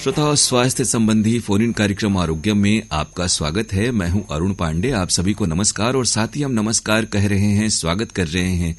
श्रोताओं, स्वास्थ्य संबंधी फोन इन कार्यक्रम आरोग्य में आपका स्वागत है। मैं हूं अरुण पांडे। आप सभी को नमस्कार और साथ ही हम नमस्कार कह रहे हैं, स्वागत कर रहे हैं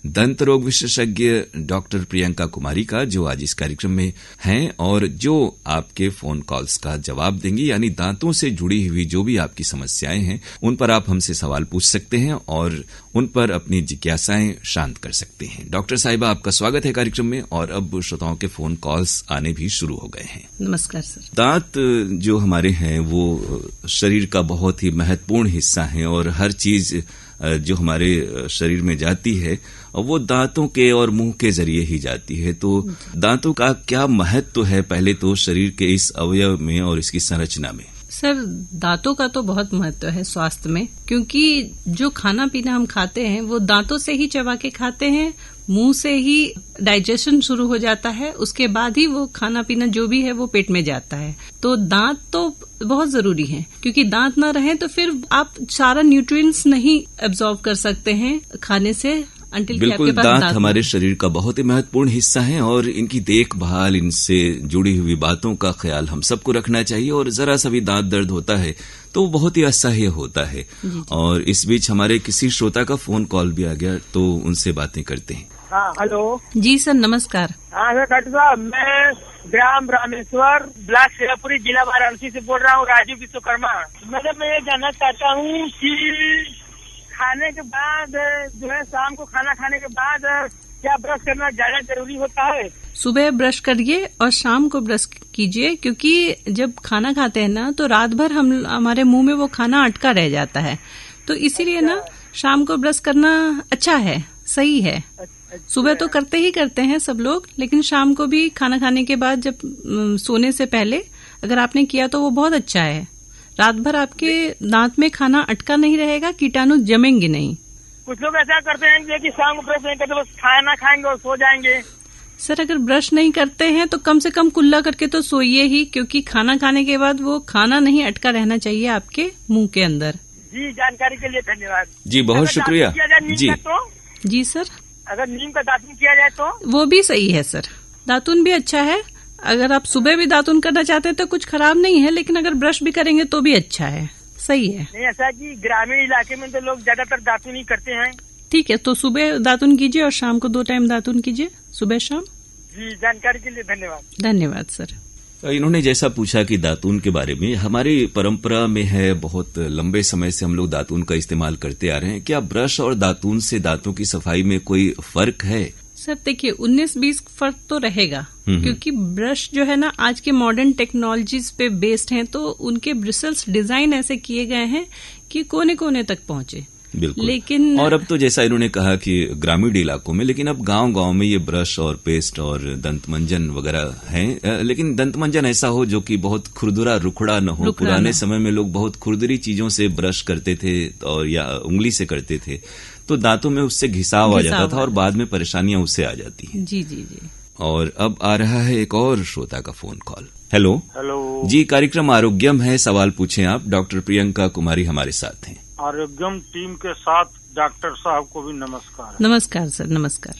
दंत रोग विशेषज्ञ डॉक्टर प्रियंका कुमारी का, जो आज इस कार्यक्रम में हैं और जो आपके फोन कॉल्स का जवाब देंगी। यानी दांतों से जुड़ी हुई जो भी आपकी समस्याएं हैं उन पर आप हमसे सवाल पूछ सकते हैं और उन पर अपनी जिज्ञासाएं शांत कर सकते हैं। डॉक्टर साहिबा, आपका स्वागत है कार्यक्रम में। और अब श्रोताओं के फोन कॉल्स आने भी शुरू हो गए हैं। नमस्कार सर। दांत जो हमारे हैं वो शरीर का बहुत ही महत्वपूर्ण हिस्सा है और हर चीज जो हमारे शरीर में जाती है वो दांतों के और मुंह के जरिए ही जाती है। तो दांतों का क्या महत्व है पहले तो शरीर के इस अवयव में और इसकी संरचना में? सर, दांतों का तो बहुत महत्व है स्वास्थ्य में, क्योंकि जो खाना पीना हम खाते हैं वो दांतों से ही चबा के खाते हैं, मुंह से ही डाइजेशन शुरू हो जाता है, उसके बाद ही वो खाना पीना जो भी है वो पेट में जाता है। तो दांत तो बहुत जरूरी है, क्योंकि दांत ना रहे तो फिर आप सारा न्यूट्रिएंट्स नहीं एब्जॉर्ब कर सकते हैं खाने से। बिल्कुल, दांत हमारे शरीर का बहुत ही महत्वपूर्ण हिस्सा है और इनकी देखभाल, इनसे जुड़ी हुई बातों का ख्याल हम सबको रखना चाहिए। और जरा सा भी दांत दर्द होता है तो बहुत ही असह्य होता है। और इस बीच हमारे किसी श्रोता का फोन कॉल भी आ गया, तो उनसे बातें करते हैं। हाँ, हेलो जी सर, नमस्कार। हाँ सर, डॉक्टर साहब, मैं ग्राम रामेश्वर, ब्लॉक सेवापुरी, जिला वाराणसी से बोल रहा हूँ, राजीव विश्वकर्मा। मैं ये जानना चाहता हूँ कि खाने के बाद जो है, शाम को खाना खाने के बाद क्या ब्रश करना ज्यादा जरूरी होता है? सुबह ब्रश करिए और शाम को ब्रश कीजिए, क्योंकि जब खाना खाते हैं ना तो रात भर हमारे मुंह में वो खाना अटका रह जाता है। तो इसीलिए ना शाम को ब्रश करना अच्छा है, सही है। सुबह तो करते ही करते हैं सब लोग, लेकिन शाम को भी खाना खाने के बाद जब सोने से पहले अगर आपने किया तो वो बहुत अच्छा है। रात भर आपके दांत में खाना अटका नहीं रहेगा, कीटाणु जमेंगे नहीं। कुछ लोग ऐसा करते हैं कि शाम को ब्रश नहीं करते, बस खाना खाएंगे और सो जाएंगे। सर, अगर ब्रश नहीं करते हैं तो कम से कम कुल्ला करके तो सोइए ही, क्योंकि खाना खाने के बाद वो खाना नहीं अटका रहना चाहिए आपके मुंह के अंदर। जी, जानकारी के लिए धन्यवाद। जी, बहुत शुक्रिया। जी सर, अगर नीम का दातुन किया जाए तो वो भी सही है सर। दातुन भी अच्छा है। अगर आप सुबह भी दातुन करना चाहते हैं तो कुछ खराब नहीं है, लेकिन अगर ब्रश भी करेंगे तो भी अच्छा है, सही है। नहीं, ऐसा कि ग्रामीण इलाके में तो लोग ज्यादातर दातुन ही करते हैं। ठीक है, तो सुबह दातुन कीजिए और शाम को 2 टाइम दातुन कीजिए, सुबह शाम। जी, जानकारी के लिए धन्यवाद। धन्यवाद सर। इन्होंने जैसा पूछा कि दातून के बारे में, हमारी परंपरा में है, बहुत लंबे समय से हम लोग दातून का इस्तेमाल करते आ रहे हैं। क्या ब्रश और दातून से दांतों की सफाई में कोई फर्क है? सर देखिए, 19-20 फर्क तो रहेगा, क्योंकि ब्रश जो है ना आज के मॉडर्न टेक्नोलॉजीज पे बेस्ड हैं, तो उनके ब्रिसल्स डिजाइन ऐसे किए गए हैं कि कोने कोने तक पहुंचे। बिल्कुल। लेकिन और अब तो जैसा इन्होंने कहा कि ग्रामीण इलाकों में, लेकिन अब गांव-गांव में ये ब्रश और पेस्ट और दंतमंजन वगैरह हैं। लेकिन दंतमंजन ऐसा हो जो कि बहुत खुरदुरा रुखड़ा न हो। पुराने समय में लोग बहुत खुरदरी चीजों से ब्रश करते थे और या उंगली से करते थे, तो दांतों में उससे घिसाव आ जाता था और बाद में परेशानियां उससे आ जाती हैं। जी जी जी। और अब आ रहा है एक और श्रोता का फोन कॉल। हेलो। हेलो जी, कार्यक्रम आरोग्यम है, सवाल पूछें आप। डॉक्टर प्रियंका कुमारी हमारे साथ हैं। आरोग्यम टीम के साथ डॉक्टर साहब को भी नमस्कार। नमस्कार सर, नमस्कार।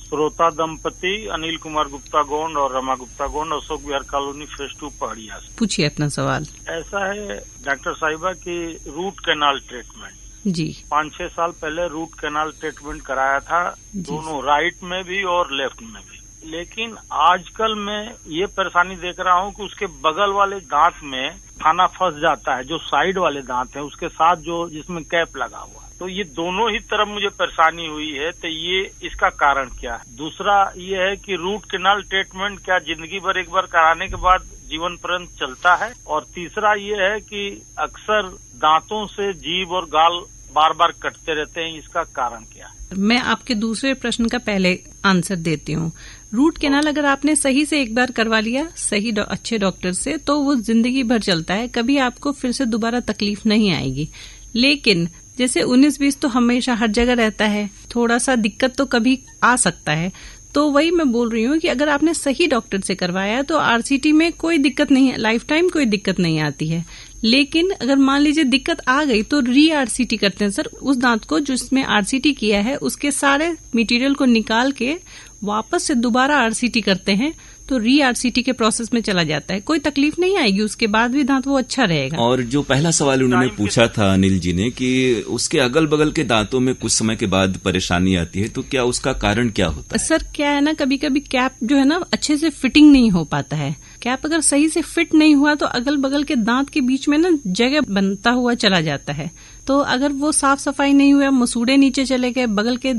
श्रोता दंपति अनिल कुमार गुप्ता गोंड और रमा गुप्ता गोंड, अशोक विहार कॉलोनी, फेज 2, पहाड़िया से। पूछिए अपना सवाल। ऐसा है डॉक्टर साहिबा की रूट कैनाल ट्रीटमेंट जी 5-6 साल पहले रूट कैनाल ट्रीटमेंट कराया था, दोनों राइट में भी और लेफ्ट में भी। लेकिन आजकल मैं ये परेशानी देख रहा हूँ कि उसके बगल वाले दांत में खाना फंस जाता है, जो साइड वाले दांत है उसके साथ जो जिसमें कैप लगा हुआ है। तो ये दोनों ही तरफ मुझे परेशानी हुई है, तो ये इसका कारण क्या है? दूसरा ये है कि रूट कैनाल ट्रीटमेंट क्या जिंदगी भर एक बार कराने के बाद जीवन पर्यंत चलता है? और तीसरा ये है कि अक्सर दांतों से जीभ और गाल बार बार कटते रहते हैं, इसका कारण क्या है? मैं आपके दूसरे प्रश्न का पहले आंसर देती हूँ। रूट कैनाल अगर आपने सही से एक बार करवा लिया, सही अच्छे डॉक्टर से, तो वो जिंदगी भर चलता है, कभी आपको फिर से दोबारा तकलीफ नहीं आएगी। लेकिन जैसे 19-20 तो हमेशा हर जगह रहता है, थोड़ा सा दिक्कत तो कभी आ सकता है। तो वही मैं बोल रही हूँ कि अगर आपने सही डॉक्टर से करवाया तो आरसीटी में कोई दिक्कत नहीं है, लाइफ टाइम कोई दिक्कत नहीं आती है। लेकिन अगर मान लीजिए दिक्कत आ गई तो री आरसीटी करते हैं सर। उस दांत को जिसमें आरसीटी किया है उसके सारे मटेरियल को निकाल के वापस से दोबारा आरसीटी करते हैं, तो री-आरसीटी के प्रोसेस में चला जाता है। कोई तकलीफ नहीं आएगी, उसके बाद भी दांत वो अच्छा रहेगा। और जो पहला सवाल उन्होंने पूछा था अनिल जी ने कि उसके अगल बगल के दांतों में कुछ समय के बाद परेशानी आती है, तो क्या उसका कारण क्या होता है? सर क्या है ना, कभी कभी कैप जो है ना अच्छे से फिटिंग नहीं हो पाता है। कैप अगर सही से फिट नहीं हुआ तो अगल बगल के दांत के बीच में ना जगह बनता हुआ चला जाता है। तो अगर वो साफ सफाई नहीं हुआ, मसूड़े नीचे चले गए, बगल के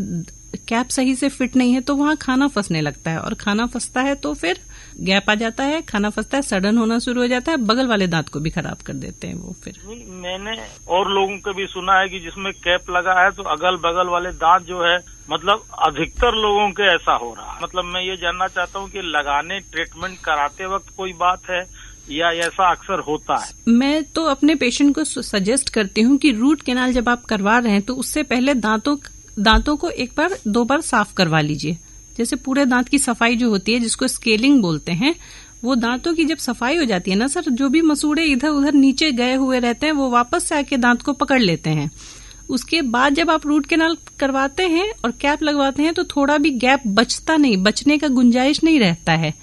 कैप सही से फिट नहीं है, तो वहाँ खाना फंसने लगता है, और खाना फंसता है तो फिर गैप आ जाता है, खाना फंसता है, सड़न होना शुरू हो जाता है, बगल वाले दांत को भी खराब कर देते हैं वो। फिर मैंने और लोगों को भी सुना है कि जिसमें कैप लगा है तो अगल बगल वाले दांत जो है, मतलब अधिकतर लोगों के ऐसा हो रहा है। मतलब मैं ये जानना चाहता हूँ कि लगाने ट्रीटमेंट कराते वक्त कोई बात है या ऐसा अक्सर होता है? मैं तो अपने पेशेंट को सजेस्ट करती हूँ कि रूट कैनाल जब आप करवा रहे हैं तो उससे पहले दांतों को एक बार 2 बार साफ करवा लीजिए। जैसे पूरे दांत की सफाई जो होती है, जिसको स्केलिंग बोलते हैं, वो दांतों की जब सफाई हो जाती है ना सर, जो भी मसूड़े इधर उधर नीचे गए हुए रहते हैं वो वापस से आके दांत को पकड़ लेते हैं। उसके बाद जब आप रूट कैनाल करवाते हैं और कैप लगवाते हैं तो थोड़ा भी गैप बचने का गुंजाइश नहीं रहता है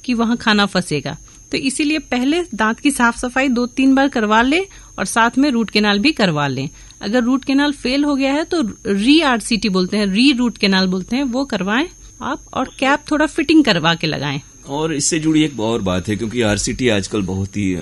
कि वहां खाना फंसेगा। तो इसीलिए पहले दांत की साफ सफाई 2-3 बार करवा लें और साथ में रूट कैनाल भी करवा लें। अगर रूट कैनाल फेल हो गया है तो री-आरसीटी बोलते हैं, री-रूट कैनाल बोलते हैं, वो करवाएं आप, और कैप थोड़ा फिटिंग करवा के लगाएं। और इससे जुड़ी एक और बात है, क्योंकि आरसीटी आजकल बहुत ही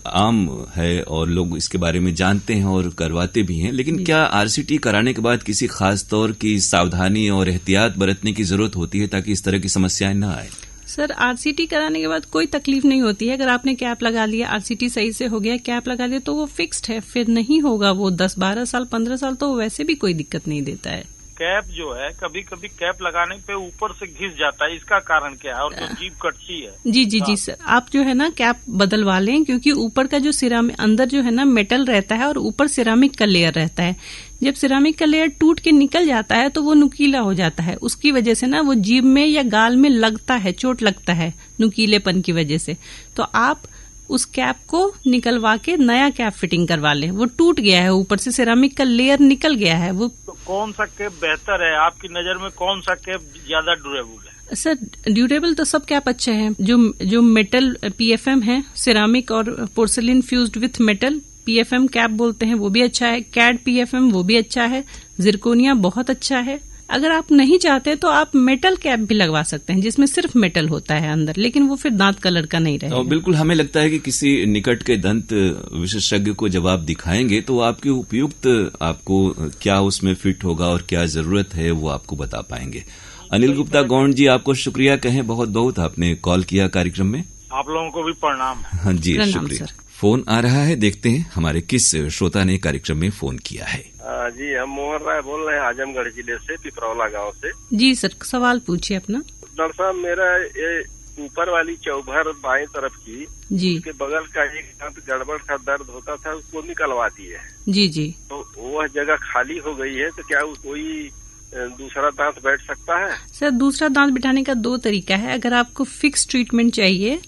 आम है और लोग इसके बारे में जानते हैं और करवाते भी हैं, लेकिन क्या आरसीटी कराने के बाद किसी खास तौर की सावधानी और एहतियात बरतने की जरूरत होती है ताकि इस तरह की समस्याएं न आए? सर आरसीटी कराने के बाद कोई तकलीफ नहीं होती है। अगर आपने कैप लगा लिया, आरसीटी सही से हो गया, कैप लगा लिया, तो वो फिक्स्ड है, फिर नहीं होगा वो 10-12 साल 15 साल तो वैसे भी कोई दिक्कत नहीं देता है। कैप जो है कभी कभी कैप लगाने पे ऊपर से घिस जाता है, इसका कारण क्या है? और जो जीभ कटती है। जी सर, आप जो है ना कैप बदलवा लें, क्योंकि ऊपर का जो सिरामिक अंदर जो है ना मेटल रहता है और ऊपर सिरामिक का लेयर रहता है। जब सिरामिक का लेयर टूट के निकल जाता है तो वो नुकीला हो जाता है, उसकी वजह से ना वो जीभ में या गाल में लगता है, चोट लगता है नुकीलेपन की वजह से। तो आप उस कैप को निकलवा के नया कैप फिटिंग करवा लें। वो टूट गया है, ऊपर से सिरामिक का लेयर निकल गया है वो। तो कौन सा कैप बेहतर है आपकी नजर में? कौन सा कैप ज्यादा ड्यूरेबल है? सर ड्यूरेबल तो सब कैप अच्छे हैं। जो मेटल पीएफएम है, सिरामिक और porcelain fused with metal PFM cap बोलते हैं, वो भी अच्छा है। कैड पीएफएम वो भी अच्छा है। जिरकोनिया बहुत अच्छा है। अगर आप नहीं चाहते तो आप मेटल कैप भी लगवा सकते हैं, जिसमें सिर्फ मेटल होता है अंदर, लेकिन वो फिर दांत कलर का नहीं रहेगा। बिल्कुल, हमें लगता है कि किसी निकट के दंत विशेषज्ञ को जब आप दिखाएंगे तो आपके उपयुक्त आपको क्या उसमें फिट होगा और क्या जरूरत है वो आपको बता पाएंगे। अनिल गुप्ता गौंड जी, आपको शुक्रिया कहें बहुत बहुत, आपने कॉल किया कार्यक्रम में। आप लोगों को भी प्रणाम। हाँ जी, शुक्रिया। फोन आ रहा है, देखते हैं हमारे किस श्रोता ने कार्यक्रम में फोन किया है। जी, हम मोहन राय बोल रहे हैं आजमगढ़ जिले से, पिपरौला गांव से। जी सर, सवाल पूछिए अपना। डॉक्टर साहब, मेरा ये ऊपर वाली चौभर बाएं तरफ की जी के बगल का एक दांत गड़बड़ का दर्द होता था, उसको निकलवा दिए। जी तो वह जगह खाली हो गई है, तो क्या कोई दूसरा दांत बैठ सकता है? सर, दूसरा दांत बिठाने का 2 तरीका है। अगर आपको फिक्स ट्रीटमेंट चाहिए,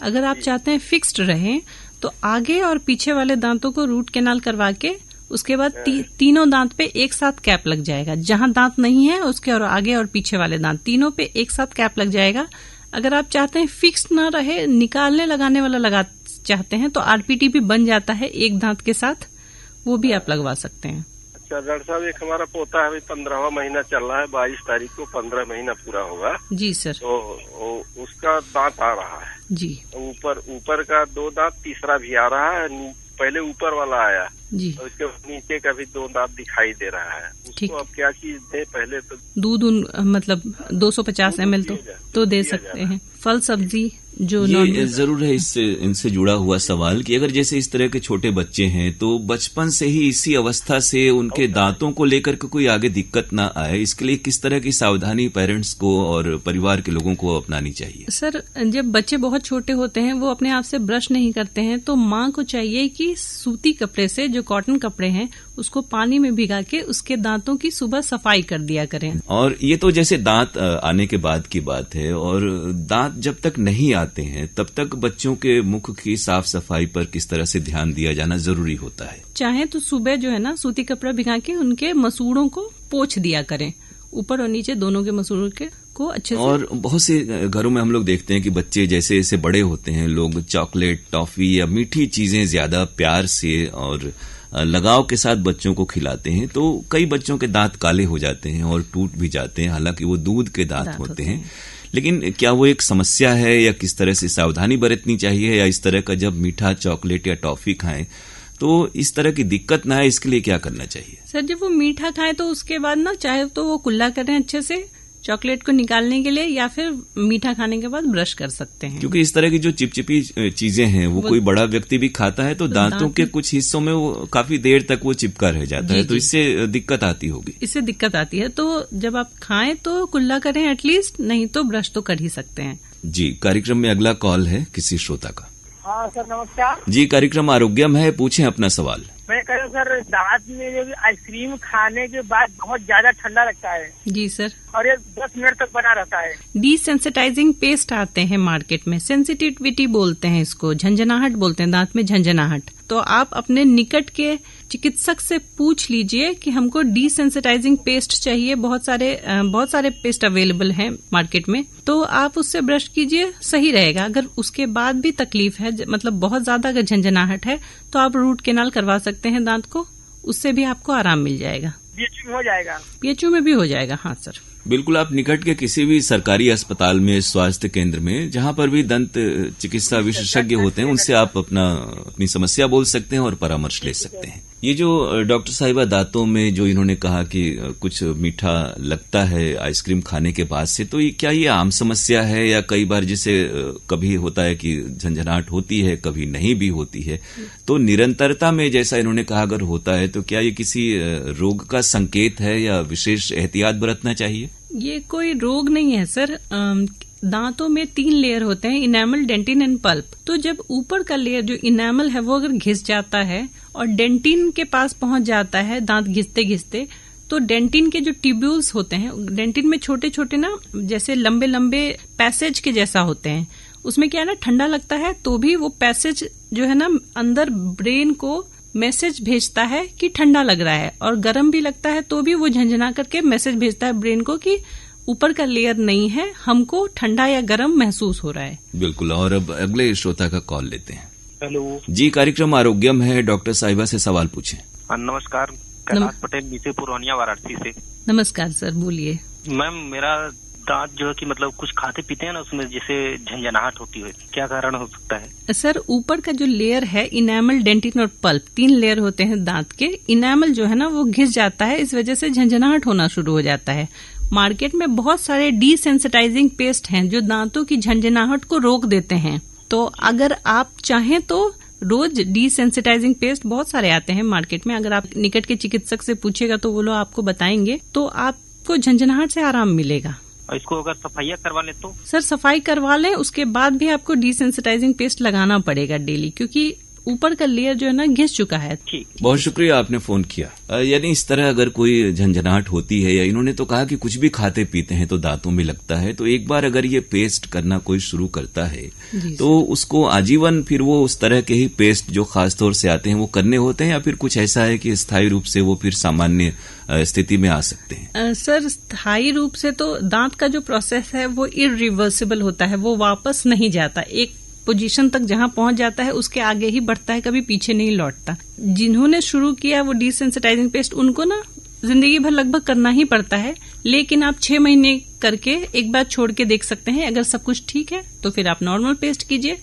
अगर आप चाहते हैं फिक्स्ड रहे, तो आगे और पीछे वाले दांतों को रूट कैनाल करवा के उसके बाद तीनों दांत पे एक साथ कैप लग जाएगा। जहां दांत नहीं है उसके और आगे और पीछे वाले दांत तीनों पे एक साथ कैप लग जाएगा। अगर आप चाहते हैं फिक्स्ड ना रहे, निकालने लगाने वाला चाहते हैं, तो आरपीटी भी बन जाता है एक दांत के साथ, वो भी आप लगवा सकते हैं। अच्छा डॉक्टर साहब, एक हमारा पोता है, अभी 15वां महीना चल रहा है, 22 तारीख को 15 महीना पूरा होगा। जी सर। तो उसका दांत आ रहा है जी, ऊपर का 2 दांत, तीसरा भी आ रहा है। पहले ऊपर वाला आया जी, और उसके नीचे का भी 2 दांत दिखाई दे रहा है। उसको अब क्या चीज दे? पहले तो दूध मतलब 250 ml तो दे सकते हैं। फल सब्जी जो ये जरूर है इनसे जुड़ा हुआ सवाल कि अगर जैसे इस तरह के छोटे बच्चे हैं तो बचपन से ही इसी अवस्था से उनके दांतों को लेकर के कोई आगे दिक्कत ना आए, इसके लिए किस तरह की सावधानी पेरेंट्स को और परिवार के लोगों को अपनानी चाहिए? सर, जब बच्चे बहुत छोटे होते हैं, वो अपने आप से ब्रश नहीं करते हैं, तो माँ को चाहिए कि सूती कपड़े से, जो कॉटन कपड़े हैं, उसको पानी में भिगा के उसके दांतों की सुबह सफाई कर दिया करें। और ये तो जैसे दांत आने के बाद की बात है, और दांत जब तक नहीं आते हैं तब तक बच्चों के मुख की साफ सफाई पर किस तरह से ध्यान दिया जाना जरूरी होता है? चाहे तो सुबह जो है ना सूती कपड़ा भिगा के उनके मसूड़ों को पोंछ दिया करें, ऊपर और नीचे दोनों के मसूड़ों के को अच्छे से। और बहुत से घरों में हम लोग देखते हैं कि बच्चे जैसे जैसे बड़े होते हैं, लोग चॉकलेट, टॉफी या मीठी चीजें ज्यादा प्यार से और लगाव के साथ बच्चों को खिलाते हैं, तो कई बच्चों के दांत काले हो जाते हैं और टूट भी जाते हैं, हालांकि वो दूध के दांत होते हैं। लेकिन क्या वो एक समस्या है या किस तरह से सावधानी बरतनी चाहिए, या इस तरह का जब मीठा चॉकलेट या टॉफी खाएं तो इस तरह की दिक्कत ना है, इसके लिए क्या करना चाहिए? सर जब वो मीठा खाए तो उसके बाद ना चाहे तो वो कुल्ला करें अच्छे से चॉकलेट को निकालने के लिए, या फिर मीठा खाने के बाद ब्रश कर सकते हैं। क्योंकि इस तरह की जो चिपचिपी चीजें हैं वो कोई बड़ा व्यक्ति भी खाता है तो दांतों के कुछ हिस्सों में वो काफी देर तक वो चिपका रह जाता है, तो इससे दिक्कत आती होगी। इससे दिक्कत आती है, तो जब आप खाएं तो कुल्ला करें एटलीस्ट, नहीं तो ब्रश तो कर ही सकते हैं। जी, कार्यक्रम में अगला कॉल है किसी श्रोता का। हाँ सर नमस्कार जी, कार्यक्रम आरोग्यम है, पूछें अपना सवाल। मैं कह रहा हूँ सर, दांत में जो आइसक्रीम खाने के बाद बहुत ज्यादा ठंडा लगता है। जी सर। और ये 10 मिनट तक बना रहता है। डिसेंसिटाइजिंग पेस्ट आते हैं मार्केट में, सेंसिटिविटी बोलते हैं इसको, झंझनाहट बोलते हैं, दांत में झंझनाहट। तो आप अपने निकट के चिकित्सक से पूछ लीजिए कि हमको डिसेंसिटाइजिंग पेस्ट चाहिए। बहुत सारे पेस्ट अवेलेबल हैं मार्केट में, तो आप उससे ब्रश कीजिए, सही रहेगा। अगर उसके बाद भी तकलीफ है, मतलब बहुत ज्यादा अगर झंझनाहट है, तो आप रूट कैनाल करवा सकते हैं दांत को, उससे भी आपको आराम मिल जाएगा। बीएचयू में हो जाएगा? बीएचयू में भी हो जाएगा, हाँ सर। बिल्कुल, आप निकट के किसी भी सरकारी अस्पताल में, स्वास्थ्य केंद्र में, जहां पर भी दंत चिकित्सा विशेषज्ञ होते हैं, उनसे आप अपनी समस्या बोल सकते हैं और परामर्श ले सकते हैं। ये जो डॉक्टर साहिबा दांतों में जो इन्होंने कहा कि कुछ मीठा लगता है आइसक्रीम खाने के बाद से, तो क्या ये आम समस्या है, या कई बार जैसे कभी होता है कि झंझनाहट होती है, कभी नहीं भी होती है, तो निरंतरता में जैसा इन्होंने कहा अगर होता है तो क्या ये किसी रोग का संकेत है या विशेष एहतियात बरतना चाहिए? ये कोई रोग नहीं है सर। दांतों में 3 लेयर होते हैं, इनेमल, डेंटिन एंड पल्प। तो जब ऊपर का लेयर जो इनेमल है वो अगर घिस जाता है और डेंटिन के पास पहुंच जाता है दांत घिसते घिसते, तो डेंटिन के जो ट्यूब्यूल्स होते हैं, डेंटिन में छोटे छोटे ना जैसे लंबे लंबे पैसेज के जैसा होते हैं, उसमें क्या है ना, ठंडा लगता है तो भी वो पैसेज जो है ना अंदर ब्रेन को मैसेज भेजता है कि ठंडा लग रहा है, और गर्म भी लगता है तो भी वो झंझना करके मैसेज भेजता है ब्रेन को कि ऊपर का लेयर नहीं है, हमको ठंडा या गर्म महसूस हो रहा है। बिल्कुल, और अब अगले श्रोता का कॉल लेते हैं। हेलो जी, कार्यक्रम आरोग्यम है, डॉक्टर साहिबा से सवाल पूछें। नमस्कार, कैलाश पटेल, नीचे पुरवनिया, वाराणसी से। नमस्कार सर, बोलिए। मैम, मेरा दांत जो है कि मतलब कुछ खाते पीते हैं ना, उसमें जैसे झंझनाहट होती है, क्या कारण हो सकता है? सर ऊपर का जो लेयर है इनेमल, डेंटिन और पल्प, 3 लेयर होते हैं दांत के। इनेमल जो है ना वो घिस जाता है, इस वजह से झंझनाहट होना शुरू हो जाता है। मार्केट में बहुत सारे डिसेंसिटाइजिंग पेस्ट हैं जो दांतों की झंझनाहट को रोक देते हैं। तो अगर आप चाहें तो रोज डिसेंसिटाइजिंग पेस्ट बहुत सारे आते हैं मार्केट में, अगर आप निकट के चिकित्सक से पूछेगा तो वो लोग आपको बताएंगे, तो आपको झंझनाहट से आराम मिलेगा। और इसको अगर सफाइयाँ करवा ले तो? सर सफाई करवा लें, उसके बाद भी आपको डिसेंसिटाइजिंग पेस्ट लगाना पड़ेगा डेली, क्योंकि ऊपर का लेयर जो है ना घिस चुका है। ठीक, बहुत शुक्रिया आपने फोन किया। यानी इस तरह अगर कोई झंझनाहट होती है, या इन्होंने तो कहा कि कुछ भी खाते पीते हैं तो दांतों में लगता है, तो एक बार अगर ये पेस्ट करना कोई शुरू करता है तो उसको आजीवन फिर वो उस तरह के ही पेस्ट जो खासतौर से आते हैं वो करने होते हैं, या फिर कुछ ऐसा है कि स्थायी रूप से वो फिर सामान्य स्थिति में आ सकते हैं? सर स्थायी रूप से तो दांत का जो प्रोसेस है वो इरिवर्सिबल होता है, वो वापस नहीं जाता। एक पोजीशन तक जहां पहुंच जाता है उसके आगे ही बढ़ता है, कभी पीछे नहीं लौटता। जिन्होंने शुरू किया वो डिसेंसिटाइजिंग पेस्ट, उनको ना जिंदगी भर लगभग करना ही पड़ता है, लेकिन आप 6 महीने करके एक बार छोड़ के देख सकते हैं। अगर सब कुछ ठीक है तो फिर आप नॉर्मल पेस्ट कीजिए,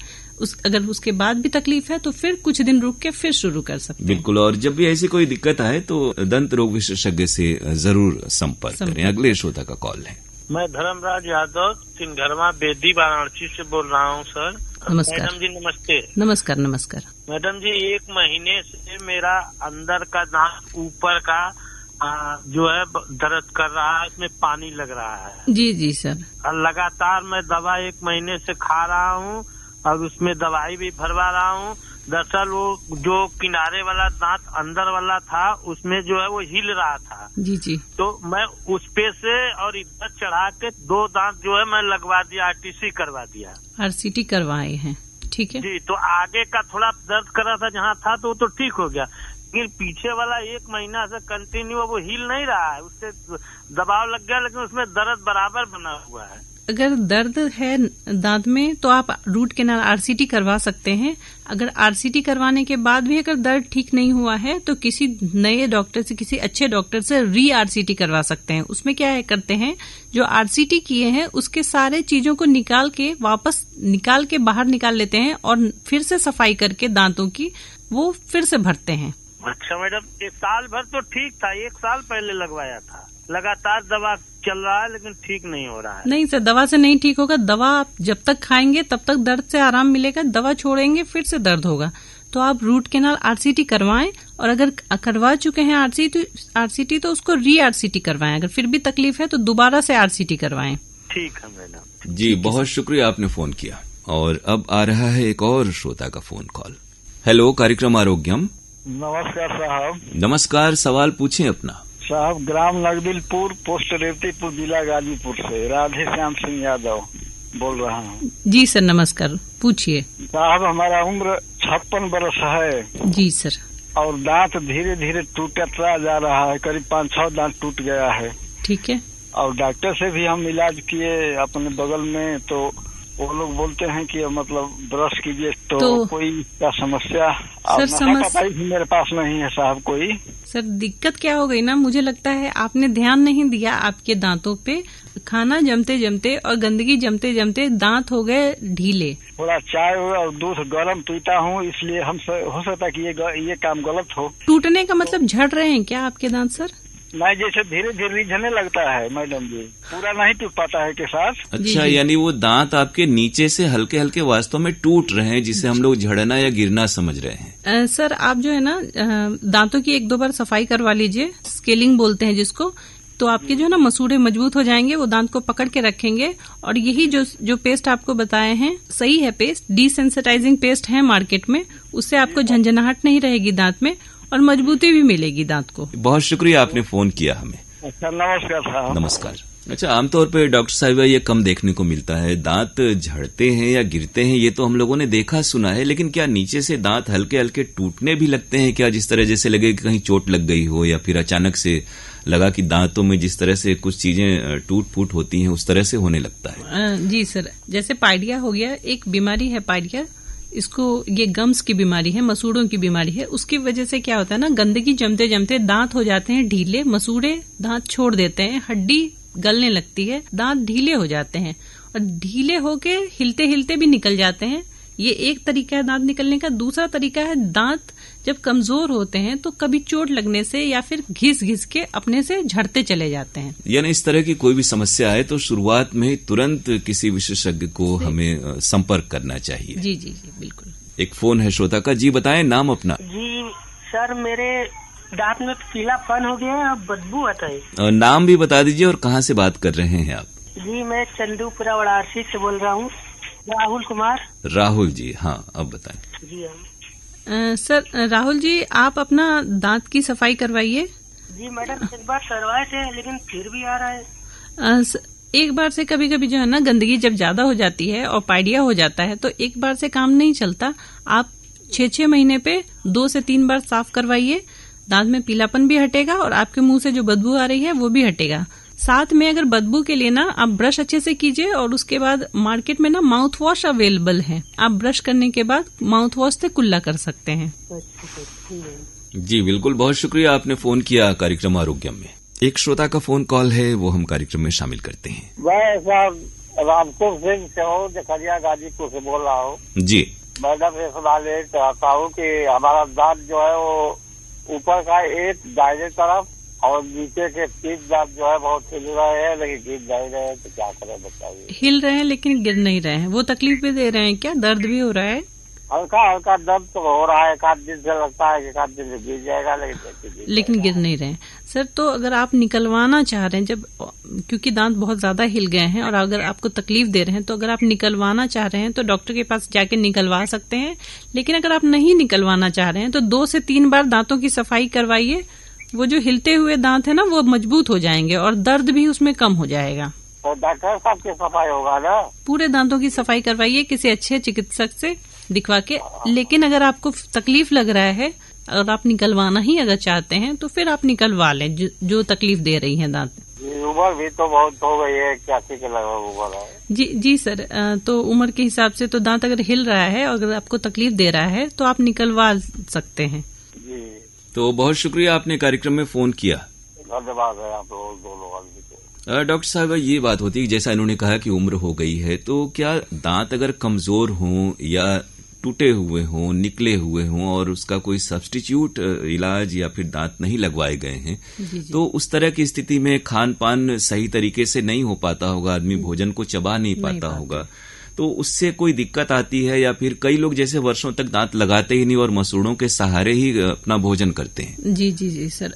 अगर उसके बाद भी तकलीफ है तो फिर कुछ दिन रुक के फिर शुरू कर सकते हैं। बिल्कुल, और जब भी ऐसी कोई दिक्कत आए तो दंत रोग विशेषज्ञ से जरूर संपर्क करें। अगले श्रोता का कॉल है। मैं धर्मराज यादव, सिंघरमा बेदी, वाराणसी से बोल रहा हूँ सर। नमस्कार। मैडम जी नमस्ते। नमस्कार। नमस्कार मैडम जी, 1 महीने से मेरा अंदर का दांत ऊपर का जो है दर्द कर रहा है, इसमें पानी लग रहा है। जी जी सर। लगातार मैं दवा 1 महीने से खा रहा हूँ और उसमें दवाई भी भरवा रहा हूँ। दरअसल वो जो किनारे वाला दांत अंदर वाला था उसमें जो है वो हिल रहा था। जी जी। तो मैं उस पे से और इधर चढ़ा के 2 दांत जो है मैं लगवा दिया, आरटीसी करवा दिया। आरसीटी करवाए हैं, ठीक है जी। तो आगे का थोड़ा दर्द कर रहा था जहाँ था तो वो तो ठीक हो गया, लेकिन पीछे वाला 1 महीना से कंटिन्यू वो हिल नहीं रहा है, उससे दबाव लग गया, लेकिन उसमें दर्द बराबर बना हुआ है। अगर दर्द है दांत में तो आप रूट कैनाल आरसीटी करवा सकते हैं। अगर आरसीटी करवाने के बाद भी अगर दर्द ठीक नहीं हुआ है तो किसी नए डॉक्टर से, किसी अच्छे डॉक्टर से री आरसीटी करवा सकते हैं। उसमें क्या है करते हैं, जो आरसीटी किए हैं उसके सारे चीजों को निकाल के वापस निकाल के बाहर निकाल लेते हैं और फिर से सफाई करके दांतों की वो फिर से भरते हैं। अच्छा मैडम, 1 साल भर तो ठीक था, 1 साल पहले लगवाया था, लगातार दवा चल रहा है लेकिन ठीक नहीं हो रहा है। नहीं सर, दवा से नहीं ठीक होगा। दवा आप जब तक खाएंगे तब तक दर्द से आराम मिलेगा, दवा छोड़ेंगे फिर से दर्द होगा। तो आप रूट कैनाल आरसीटी करवाएं, और अगर करवा चुके हैं आरसीटी तो उसको री आरसीटी करवाएं। अगर फिर भी तकलीफ है तो दोबारा से आरसीटी करवाएं। ठीक है मैडम। जी, बहुत शुक्रिया आपने फोन किया। और अब आ रहा है एक और श्रोता का फोन कॉल। हेलो, कार्यक्रम आरोग्यम। नमस्कार साहब। नमस्कार, सवाल पूछें अपना। साहब, ग्राम नगदिलपुर, पोस्ट रेवतीपुर, जिला गाजीपुर से राधे श्याम सिंह यादव बोल रहा हूँ। जी सर, नमस्कार, पूछिए। साहब, हमारा उम्र 56 वर्ष है। जी सर। और दांत धीरे धीरे टूटता जा रहा है, करीब 5-6 दांत टूट गया है। ठीक है। और डॉक्टर से भी हम इलाज किए अपने बगल में, तो वो लोग बोलते हैं कि मतलब ब्रश कीजिए तो कोई क्या समस्या मेरे पास नहीं है साहब कोई। सर, दिक्कत क्या हो गई ना, मुझे लगता है आपने ध्यान नहीं दिया आपके दांतों पे। खाना जमते जमते और गंदगी जमते जमते दांत हो गए ढीले। थोड़ा चाय और दूध गर्म पीता हूँ, इसलिए हम हो सकता है कि ये काम गलत हो। टूटने का मतलब झड़ रहे हैं क्या आपके दांत सर? नहीं, जैसे धीरे धीरे रिझने लगता है मैडम जी, पूरा नहीं टूट पाता है के साथ। अच्छा, यानी वो दांत आपके नीचे से हल्के हल्के वास्तव में टूट रहे हैं, जिसे हम लोग झड़ना या गिरना समझ रहे हैं। सर, आप जो है ना दांतों की 1-2 बार सफाई करवा लीजिए, स्केलिंग बोलते हैं जिसको, तो आपके जो है ना मसूड़े मजबूत हो जाएंगे। वो दांत को पकड़ के रखेंगे। और यही जो पेस्ट आपको बताए हैं सही है, पेस्ट डिसेंसिटाइजिंग पेस्ट है मार्केट में, उससे आपको झंझनाहट नहीं रहेगी दांत में और मजबूती भी मिलेगी दांत को। बहुत शुक्रिया आपने फोन किया हमें। अच्छा, नमस्कार साहब। नमस्कार। अच्छा, आमतौर पे डॉक्टर साहिबा ये कम देखने को मिलता है, दांत झड़ते हैं या गिरते हैं ये तो हम लोगों ने देखा सुना है, लेकिन क्या नीचे से दांत हल्के हल्के टूटने भी लगते हैं क्या? जिस तरह जैसे लगे कि कहीं चोट लग गई हो, या फिर अचानक से लगा कि दांतों में जिस तरह से कुछ चीजें टूट फूट होती हैं उस तरह से होने लगता है। जी सर, जैसे पाइडिया हो गया, एक बीमारी है पाइडिया, इसको ये गम्स की बीमारी है, मसूड़ों की बीमारी है। उसकी वजह से क्या होता है ना, गंदगी जमते जमते दांत हो जाते हैं ढीले, मसूड़े दांत छोड़ देते हैं, हड्डी गलने लगती है, दांत ढीले हो जाते हैं और ढीले होके हिलते हिलते भी निकल जाते हैं। ये एक तरीका है दांत निकलने का। दूसरा तरीका है, दांत जब कमजोर होते हैं तो कभी चोट लगने से या फिर घिस घिस के अपने से झड़ते चले जाते हैं। यानी इस तरह की कोई भी समस्या है तो शुरुआत में ही तुरंत किसी विशेषज्ञ को हमें संपर्क करना चाहिए। जी जी जी, बिल्कुल। एक फोन है श्रोता का। जी, बताएं नाम अपना। जी सर, मेरे दांत में पीलापन हो गया है, बदबू आता है। नाम भी बता दीजिए और कहाँ से बात कर रहे हैं आप? जी, मैं चंदूपुरा वाराणसी से बोल रहा हूँ, राहुल कुमार। राहुल जी, हाँ, अब बताएं। जी हाँ। सर, राहुल जी, आप अपना दांत की सफाई करवाइए। जी मैडम, एक बार करवाए थे लेकिन फिर भी आ रहा है। एक बार से कभी कभी जो है ना गंदगी जब ज्यादा हो जाती है और पाइडिया हो जाता है तो एक बार से काम नहीं चलता। आप 6-6 महीने पे 2 से 3 बार साफ करवाइए। दांत में पीलापन भी हटेगा और आपके मुंह से जो बदबू आ रही है वो भी हटेगा। साथ में अगर बदबू के लिए ना आप ब्रश अच्छे से कीजिए, और उसके बाद मार्केट में ना माउथ वॉश अवेलेबल है, आप ब्रश करने के बाद माउथ वॉश से कुल्ला कर सकते हैं। जी बिल्कुल, बहुत शुक्रिया आपने फोन किया कार्यक्रम आरोग्यम में। एक श्रोता का फोन कॉल है, वो हम कार्यक्रम में शामिल करते हैं। मैं साहब रामपुर सिंह से हूँ, जखरिया गाजीपुर से बोल रहा हूँ। जी मैडम, ये सवाल ये चाहता हूँ कि हमारा दांत जो है वो ऊपर का एक दाहिने तरफ और नीचे के 3 दांत जो है बहुत हिल रहे हैं, लेकिन गिर नहीं रहे हैं, तो क्या करें बताइए? हिल रहे हैं लेकिन गिर नहीं रहे हैं, वो तकलीफ भी दे रहे हैं क्या? दर्द भी हो रहा है? हल्का हल्का दर्द तो हो रहा है, 1 दिन से लगता है कि 1 दिन से गिर जाएगा, लेकिन गिर नहीं रहे हैं। सर, तो अगर आप निकलवाना चाह रहे हैं, जब क्योंकि दांत बहुत ज्यादा हिल गए हैं और अगर आपको तकलीफ दे रहे हैं, तो अगर आप निकलवाना चाह रहे हैं तो डॉक्टर के पास जाके निकलवा सकते हैं। लेकिन अगर आप नहीं निकलवाना चाह रहे हैं तो 2 से 3 बार दांतों की सफाई करवाइए। वो जो हिलते हुए दांत है ना वो मजबूत हो जाएंगे और दर्द भी उसमें कम हो जाएगा। तो डॉक्टर साहब की सफाई होगा ना? पूरे दांतों की सफाई करवाइए किसी अच्छे चिकित्सक से दिखवा के। लेकिन अगर आपको तकलीफ लग रहा है, और आप निकलवाना ही अगर चाहते हैं तो फिर आप निकलवा लें जो तकलीफ दे रही है दांत। उम्र भी तो बहुत हो गई है, 81 के लगभग उम्र है। जी सर, तो उम्र के हिसाब से तो दांत अगर हिल रहा है और अगर आपको तकलीफ दे रहा है तो आप निकलवा सकते हैं। जी, तो बहुत शुक्रिया आपने कार्यक्रम में फोन किया। धन्यवाद है आप लोग दोनों आदमी को। डॉक्टर साहब, ये बात होती है जैसा इन्होंने कहा कि उम्र हो गई है, तो क्या दांत अगर कमजोर हों या टूटे हुए हों, निकले हुए हों और उसका कोई सब्स्टिट्यूट इलाज या फिर दांत नहीं लगवाए गए हैं, तो उस तरह की स्थिति में खान पान सही तरीके से नहीं हो पाता होगा, आदमी भोजन को चबा नहीं पाता होगा, तो उससे कोई दिक्कत आती है? या फिर कई लोग जैसे वर्षों तक दांत लगाते ही नहीं और मसूड़ों के सहारे ही अपना भोजन करते हैं। जी सर,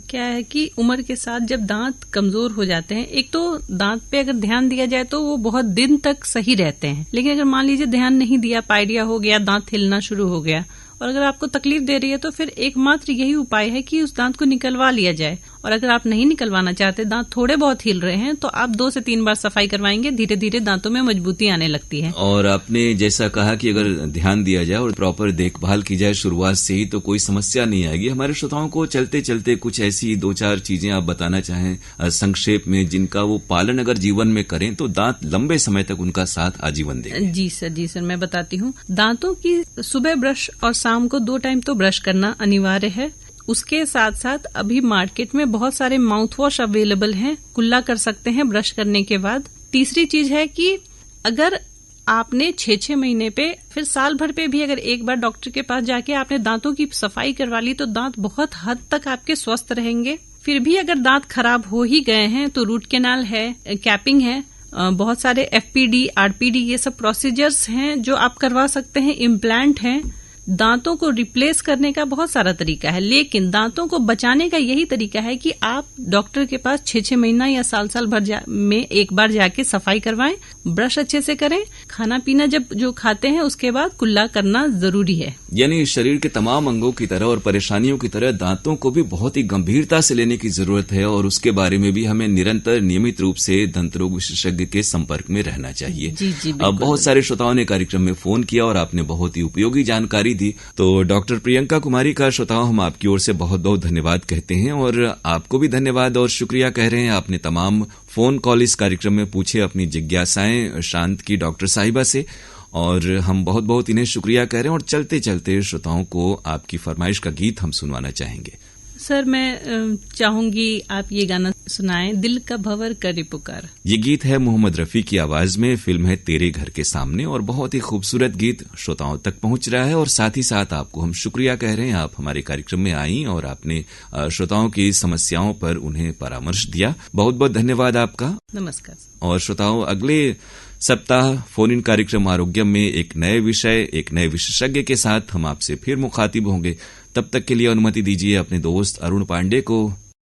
क्या है कि उम्र के साथ जब दांत कमजोर हो जाते हैं, एक तो दांत पे अगर ध्यान दिया जाए तो वो बहुत दिन तक सही रहते हैं, लेकिन अगर मान लीजिए ध्यान नहीं दिया, पाइडिया हो गया, दांत हिलना शुरू हो गया और अगर आपको तकलीफ दे रही है तो फिर एकमात्र यही उपाय है कि उस दांत को निकलवा लिया जाए। और अगर आप नहीं निकलवाना चाहते, दांत थोड़े बहुत हिल रहे हैं, तो आप 2 से 3 बार सफाई करवाएंगे, धीरे धीरे दांतों में मजबूती आने लगती है। और आपने जैसा कहा कि अगर ध्यान दिया जाए और प्रॉपर देखभाल की जाए शुरुआत से ही तो कोई समस्या नहीं आएगी। हमारे श्रोताओं को चलते चलते कुछ ऐसी 2-4 चीजें आप बताना चाहें संक्षेप में, जिनका वो पालन अगर जीवन में करें तो दांत लंबे समय तक उनका साथ आजीवन देंगे। जी सर, मैं बताती हूँ। दांतों की सुबह ब्रश और शाम को 2 टाइम तो ब्रश करना अनिवार्य है। उसके साथ साथ अभी मार्केट में बहुत सारे माउथ वॉश अवेलेबल हैं, कुल्ला कर सकते हैं ब्रश करने के बाद। तीसरी चीज है कि अगर आपने 6-6 महीने पे, फिर साल भर पे भी अगर एक बार डॉक्टर के पास जाके आपने दांतों की सफाई करवा ली तो दांत बहुत हद तक आपके स्वस्थ रहेंगे। फिर भी अगर दांत खराब हो ही गए हैं तो रूट कैनाल है, कैपिंग है, बहुत सारे FPD, RPD ये सब प्रोसीजर्स हैं जो आप करवा सकते हैं। इम्प्लांट हैं। दांतों को रिप्लेस करने का बहुत सारा तरीका है, लेकिन दांतों को बचाने का यही तरीका है कि आप डॉक्टर के पास 6-6 महीना या साल भर में एक बार जाके सफाई करवाएं, ब्रश अच्छे से करें, खाना पीना जब जो खाते हैं उसके बाद कुल्ला करना जरूरी है। यानी शरीर के तमाम अंगों की तरह और परेशानियों की तरह दांतों को भी बहुत ही गंभीरता से लेने की जरूरत है और उसके बारे में भी हमें निरंतर नियमित रूप से दंत रोग विशेषज्ञ के संपर्क में रहना चाहिए। जी, अब बहुत सारे श्रोताओं ने कार्यक्रम में फोन किया और आपने बहुत ही उपयोगी जानकारी दी। तो डॉक्टर प्रियंका कुमारी का श्रोताओं हम आपकी ओर से बहुत बहुत धन्यवाद कहते हैं और आपको भी धन्यवाद और शुक्रिया कह रहे हैं। आपने तमाम फोन कॉल इस कार्यक्रम में पूछे, अपनी जिज्ञासाएं शांत की डॉक्टर साहिबा से, और हम बहुत बहुत इन्हें शुक्रिया कह रहे हैं। और चलते चलते श्रोताओं को आपकी फरमाइश का गीत हम सुनवाना चाहेंगे। सर, मैं चाहूंगी आप ये गाना सुनाएं, दिल का भंवर करे पुकार। ये गीत है मोहम्मद रफी की आवाज में, फिल्म है तेरे घर के सामने, और बहुत ही खूबसूरत गीत श्रोताओं तक पहुंच रहा है। और साथ ही साथ आपको हम शुक्रिया कह रहे हैं, आप हमारे कार्यक्रम में आई और आपने श्रोताओं की समस्याओं पर उन्हें परामर्श दिया। बहुत बहुत धन्यवाद आपका। नमस्कार। और श्रोताओं, अगले सप्ताह फोन इन कार्यक्रम आरोग्यम में एक नए विषय, एक नए विशेषज्ञ के साथ हम आपसे फिर मुखातिब होंगे। तब तक के लिए अनुमति दीजिए अपने दोस्त अरुण पांडे को